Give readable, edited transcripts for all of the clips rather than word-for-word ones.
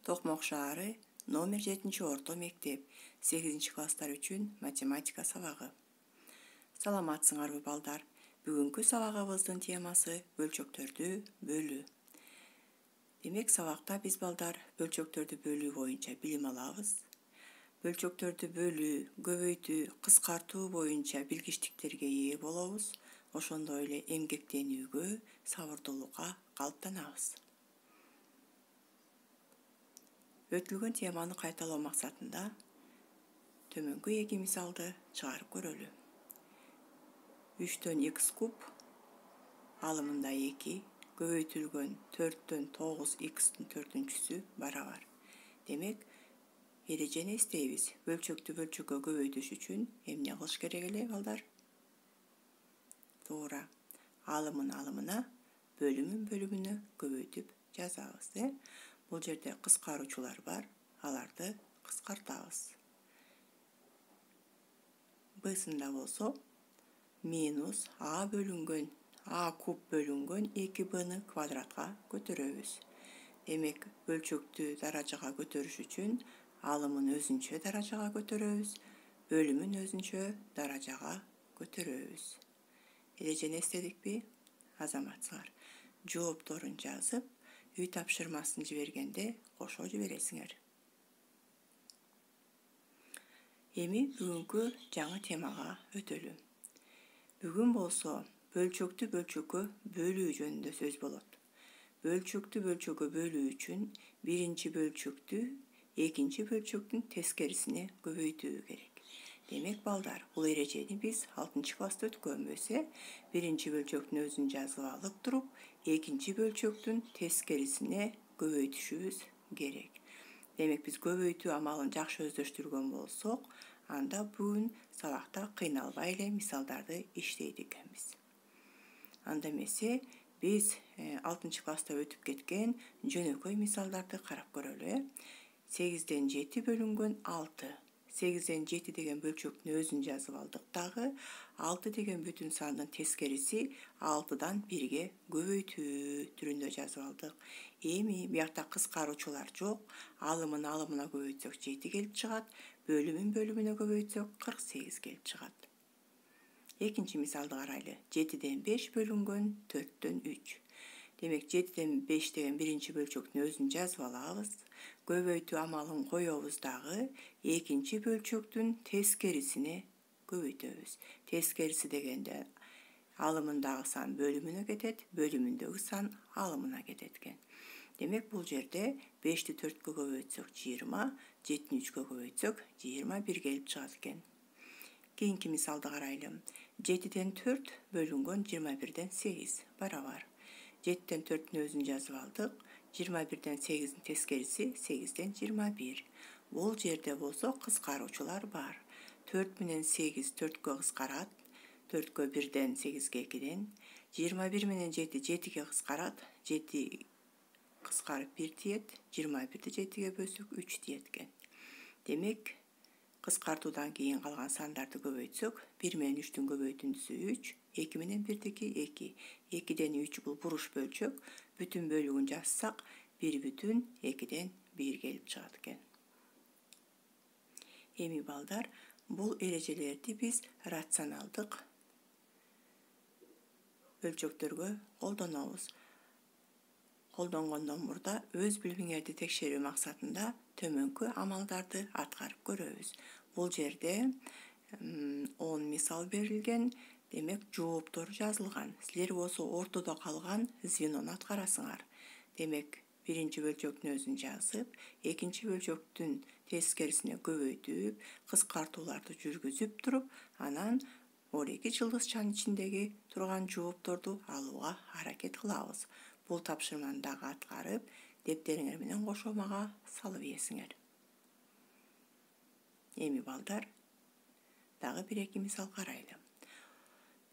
Токмок шаары, номер 7 орто мектеп, 8 класстар үчүн математика сабагы. Саламатсыңарбы балдар? Бүгүнкү сабагыбыздын темасы бөлчөктөрдү бөлүү. Демек сабакта биз балдар бөлчөктөрдү бөлүү боюнча билим алабыз. Бөлчөктөрдү бөлүү, көбөйтүү, кыскартуу боюнча билгичтиктерге ээ болобуз. Ошондой эле эмгектенүүгө, сабырдуулукка калыптанабыз. Өтүлгөн теманы кайталоо максатында төмөнкү эки мисалды чыгарып көрөлү. 3-төн x куб алымында 2, көбөйтүлгөн 4-төн 9 x-тин 4-сү барабар. Демек, эрежени эстейбиз. Бөлчөктү бөлчөккө көбөйтүш үчүн эмне кылыш керек эле балдар? Туура. Алымын алымына, бөлүмүн бөлүмүнө көбөйтүп жазабыз. Бул жерде кыскаруучулар бар, аларды кыскартабыз. Б-сында болсо, минус а бөлүнгөн, а куб бөлүнгөн 2b-ны квадратка көтөрөбүз. Демек, бөлчөктү даражага көтөрүш үчүн алымын өзүнчө даражага көтөрөбүз, бөлүмүн өзүнчө даражага көтөрөбүз. Эрежени эстедикпи? Азаматсыңар. Жоопторун жазып, үй тапшырмасын жибергенде кошо жибересиңер. Эми бүгүнкү жаңы темага өтөлү. Бүгүн болсо бөлчөктү бөлчөккө бөлүү жөнүндө сөз болот. Бөлчөктү бөлчөккө бөлүү үчүн биринчи бөлчөктү экинчи бөлчөктүн тескерисине көбөйтүү керек. Демек балдар, бул эрежени биз 6 класста өткөнбүз. Биринчи бөлчөктүн өзүн жазып алып туруп, экинчи бөлчөктүн тескерисине көбөйтүшүбүз керек. Демек, биз көбөйтүү амалын жакшы өздөштүргөн болсок, анда бүгүн сабакта кыйналбай эле мисалдарды иштейт экенбиз. Анда эмесе биз 6 класста өтүп кеткен жөнөкөй мисалдарды карап көрөлү. 8-ден 7 бөлүнгөн 6. 8-ден 7 деген бөлчөктүн өзүн жазып алдык дагы, 6 деген бүтүн сандын тескериси 6-дан 1-ге көбөйтүү түрүндө жазып алдык. Эми биякта кыскаруучулар жок, алымын алымына көбөйтсөк 7 келип чыгат, бөлүмүн бөлүмүнө көбөйтсөк 48 келип чыгат. Экинчи мисалды карайлы. 7-ден 5 бөлүнгөн 4-төн 3. Демек, 7-ден 5 деген биринчи бөлчөктүн өзүн жазып алабыз. Көбөйтүү амалын коебуз дагы, экинчи бөлчөктүн тескерисине көбөйтөбүз. Тескериси дегенде алымындагы сан бөлүмүнө кетет, бөлүмүндөгү сан алымына кетет экен. Демек, бул жерде 5-ти 4-кө көбөйтсөк 20, 7-ни 3-кө көбөйтсөк 21 келип чыгат экен. Кийинки мисалды карайлы. 7-ден 4 бөлүнгөн 21-ден 8 барабар. 7-ден 4-түн өзүн жазып алдык. 21-ден 8-дин тескериси 8-ден 21. Бул жерде болсо кыскаруучулар бар. 4 менен 8 4-кө кыскарат. 4-кө 1-ден 8-ге 2-ден. 21 менен 7 7-ге кыскарат. 7 кыскарып 1 тиет. 21-ди 7-ге бөлсөк 3 тиет экен. Демек, кыскартуудан кийин калган сандарды көбөйтсөк, 1 менен 3-түн көбөйтүндүсү 3, 2 менен 1-дики 2. 2-ден 3 бул буруш бөлчөк, бүтүн бөлүгүн жазсак, 1,2-ден 1 келип чыгат экен. Эми балдар, бул эрежелерди биз рационалдык бөлчөктөргө колдонобуз. Колдонгондон мурда өз билимиңерди текшерүү максатында төмөнкү амалдарды аткарып көрөбүз. Бул жерде 10 мисал берилген, демек жооптор жазылган. Силер болсо ортодо калган звенону аткарасыңар. Демек, биринчи бөлчөктүн өзүн жазып, экинчи бөлчөктүн тескерисине көбөйтүп, кыскартууларды жүргүзүп туруп, анан 12 жылдызчанын ичиндеги турган жоопторду алууга аракет кылабыз. Бул тапшырманы дагы аткарып, дептериңер менен кошо мага салып ийесиңер. Эми балдар, дагы 1-2 мисал карайлы.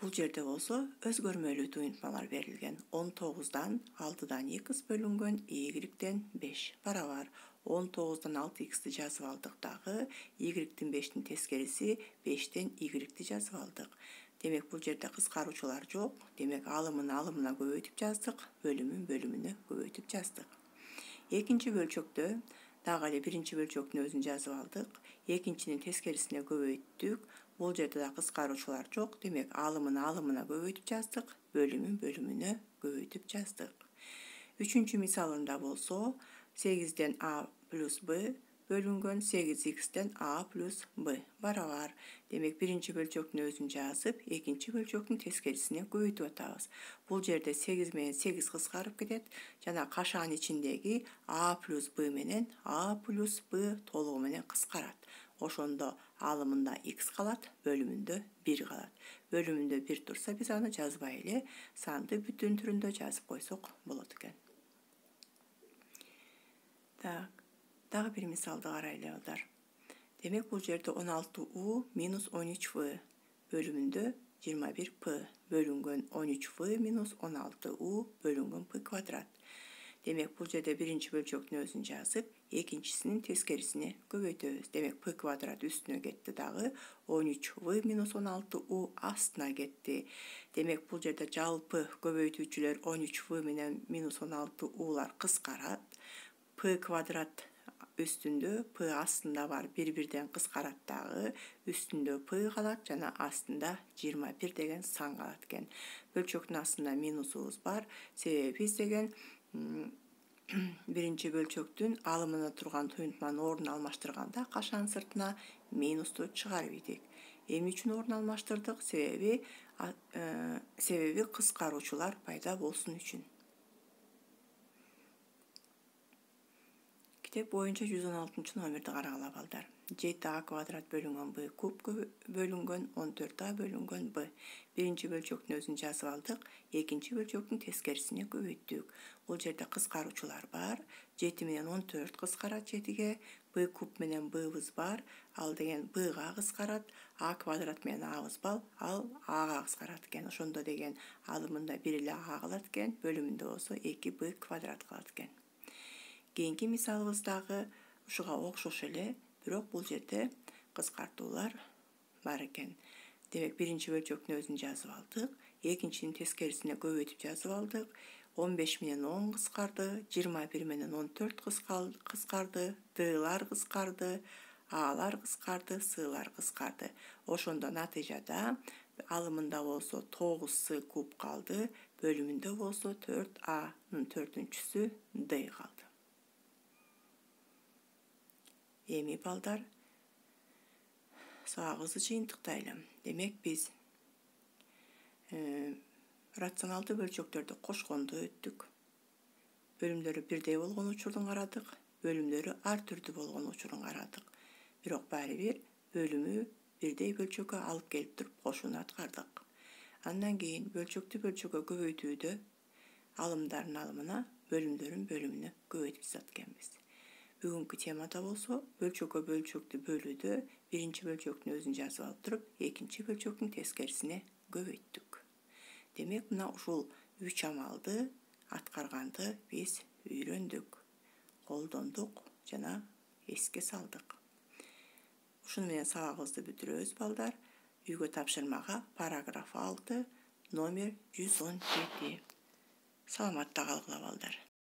Бул жерде болсо өзгөрмөлүү туюнтмалар берилген. 19-дан 6-дан x бөлүнгөн y-ден 5 барабар. 19-дан 6x-ти жазып алдык дагы, y-дин 5-тин тескериси 5-тен y-ти жазып алдык. Демек, бул жерде кыскаруучулар жок. Демек, алымын алымына көбөйтүп жаздык, бөлүмүн бөлүмүнө көбөйтүп жаздык. Экинчи бөлчөктө дагы эле биринчи бөлчөктүн өзүн жазып алдык. Экинчинин тескерисине көбөйттүк. Бул жерде да кыскаруучулар жок. Демек алымына көбөйтүп жаздык. Бөлүмүнө көбөйтүп жаздык. Үчүнчү мисалында болсо 8ден a плюс b бөлүнгөн 8x'тен a плюс b барабар. Демек биринчи бөлчөктүн өзүн жазып, экинчи бөлчөктүн тескерисине көбөйтүп атабыз. Бул жерде 8 менен 8 кыскарып кетет. Жана кашаанын ичиндеги a плюс b менен a плюс b толугу менен кыскарат. Ошондо алымында x калат, бөлүмүндө 1 калат. Бөлүмүндө 1 турса, биз аны жазбай эле санды бүтүн түрүндө жазып койсок болот экен. Дагы бир мисалды карайлы балдар. Демек бул жерде 16u минус 13v бөлүмүндө 21p бөлүнгөн 13v минус 16u бөлүнгөн p квадрат. Демек бул жерде биринчи бөлчөктүн өзүн жазып, экинчисинин тескерисине көбөйтөбүз. Демек p квадрат үстүнө кетти дагы 13v минус 16u астына кетти. Демек бул жерде жалпы көбөйтүүчүлөр 13v менен минус 16u'лар кыскарат. p квадрат үстүндө p астында бар бир-бирден кыскарат дагы, үстүндө p калат жана астында 21 деген сан калат экен. Бөлчөктүн астында минусубуз бар, себеби биз деген биринчи бөлчөктүн алымына турган туюнтманын ордун алмаштырганда кашаан сыртына минусту чыгарып ийдик. Эмне үчүн ордун алмаштырдык? Себеби кыскаруучулар пайда болсун үчүн. Китеп боюнча 116 номерди карагыла балдар. 7a квадрат бөлүнгөн b куб бөлүнгөн 14a бөлүнгөн b. Биринчи бөлчөктүн өзүн жазып алдык, экинчи бөлчөктүн тескерисине көбөйттүк. Бул жерде кыскаруучулар бар. 7 менен 14 кыскарат 7ге, b куб менен b'быз бар. Ал деген b'га кыскарат, a квадрат менен a'быз бар, ал a'га кыскарат экен. Ошондо деген алымында 1 эле a калат экен, бөлүмүндө болсо 2b квадрат калат экен. Кийинки мисалыбыз дагы ушуга окшош эле, бирок бул жерде кыскартуулар бар экен. Демек биринчи бөлчөктүн өзүн жазып алдык, экинчинин тескерисине көбөйтүп жазып алдык. 15 менен 10 кыскарды, 21 менен 14 кыскарды, d'лар кыскарды, a'лар кыскарды, c'лар кыскарды. Ошондо натыйжада алымында болсо 9c куб калды, бөлүмүндө болсо 4a'нын 4-үнчүсү d калды. Эми балдар, сабагыбызды жыйынтыктайлы. Демек биз рационалдуу бөлчөктөрдү кошконду өттүк. Бөлүмдөрү бирдей болгон учурун карадык, бөлүмдөрү ар түрдүү болгон учурун карадык. Бирок баары бир бөлүмү бирдей бөлчөккө алып келип туруп кошууну аткардык. Андан кийин бөлчөктү бөлчөккө көбөйтүүдө алымдардын алымына, бөлүмдөрүн бөлүмүнө көбөйтүп жазат экенбиз. Бүгүнкү темада болсо бөлчөккө бөлчөктү бөлүүдө биринчи бөлчөктүн өзүн жазып алып туруп, экинчи бөлчөктүн тескерисине көбөйттүк. Демек мына ушул 3 амалды аткарганды биз үйрөндүк, колдондук жана эске салдык. Ушуну менен сабагыбызды бүтүрөбүз балдар. Үйгө тапшырмага параграф 6, номер 117. Саламатта калгыла балдар.